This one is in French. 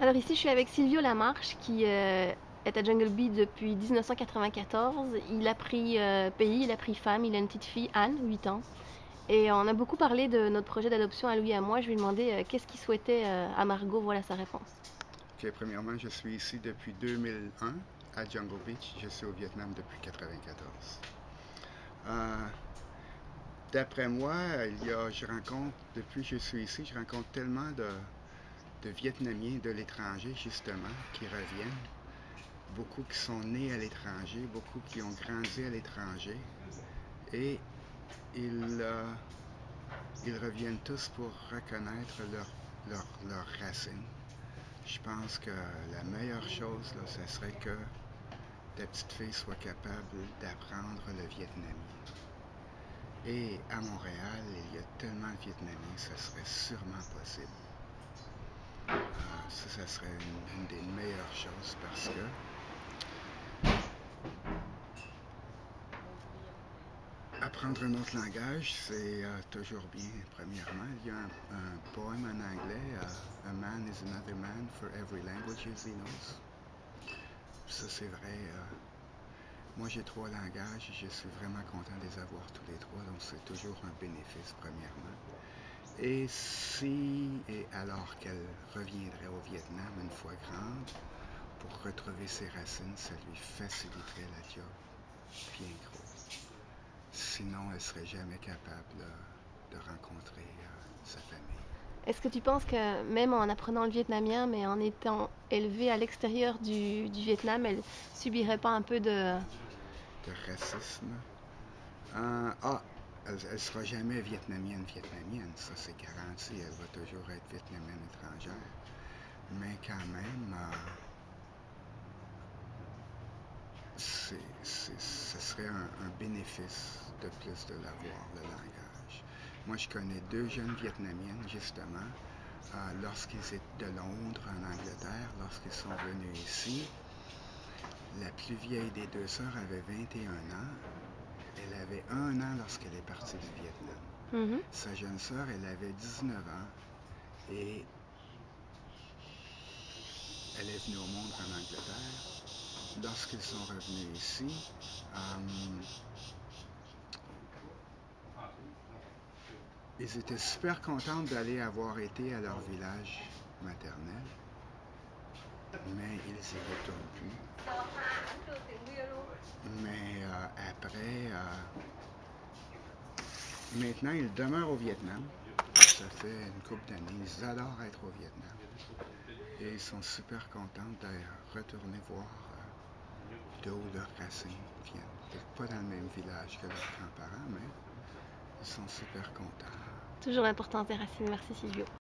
Alors ici, je suis avec Silvio Lamarche qui est à Jungle Beat depuis 1994. Il a pris pays, il a pris femme, il a une petite fille, Anne, 8 ans. Et on a beaucoup parlé de notre projet d'adoption à lui et à moi. Je lui ai demandé qu'est-ce qu'il souhaitait à Margot. Voilà sa réponse. Ok, premièrement, je suis ici depuis 2001 à Jungle Beach. Je suis au Vietnam depuis 1994. Euh, D'après moi, depuis que je suis ici, je rencontre tellement de Vietnamiens de l'étranger, justement, qui reviennent. Beaucoup qui sont nés à l'étranger, beaucoup qui ont grandi à l'étranger. Et ils, euh, ils reviennent tous pour reconnaître leurs racines. Je pense que la meilleure chose, là, ce serait que ta petite fille soit capable d'apprendre le vietnamien. Et à Montréal, il y a tellement de Vietnamiens, ça serait sûrement possible. Ça serait une des meilleures choses parce que apprendre un autre langage, c'est toujours bien. Premièrement, il y a un poème en anglais, A man is another man for every language he knows. Ça, c'est vrai. Moi, j'ai 3 langages et je suis vraiment content de les avoir tous les 3, donc c'est toujours un bénéfice, premièrement. Et si et alors qu'elle reviendrait au Vietnam une fois grande, pour retrouver ses racines, ça lui faciliterait la job bien gros. Sinon, elle serait jamais capable de rencontrer sa famille. Est-ce que tu penses que même en apprenant le vietnamien, mais en étant élevée à l'extérieur du Vietnam, elle subirait pas un peu de... De racisme. Elle sera jamais vietnamienne, ça c'est garanti. Elle va toujours être vietnamienne étrangère. Mais quand même, ce serait un bénéfice de plus de l'avoir, le langage. Moi, je connais 2 jeunes vietnamiennes, justement, lorsqu'ils étaient de Londres, en Angleterre, lorsqu'ils sont venus ici. La plus vieille des 2 sœurs avait 21 ans. Elle avait 1 an lorsqu'elle est partie du Vietnam. Mhm. Sa jeune sœur, elle avait 19 ans et elle est venue au monde en Angleterre. Lorsqu'ils sont revenus ici, ils étaient super contents d'aller avoir été à leur village maternel, mais ils y retournent plus. Mais après, maintenant, ils demeurent au Vietnam. Ça fait une couple d'années. Ils adorent être au Vietnam. Et ils sont super contents de retourner voir d'où leurs racines viennent. Peut-être pas dans le même village que leurs grands-parents, mais ils sont super contents. Toujours l'importance des racines. Merci Silvio.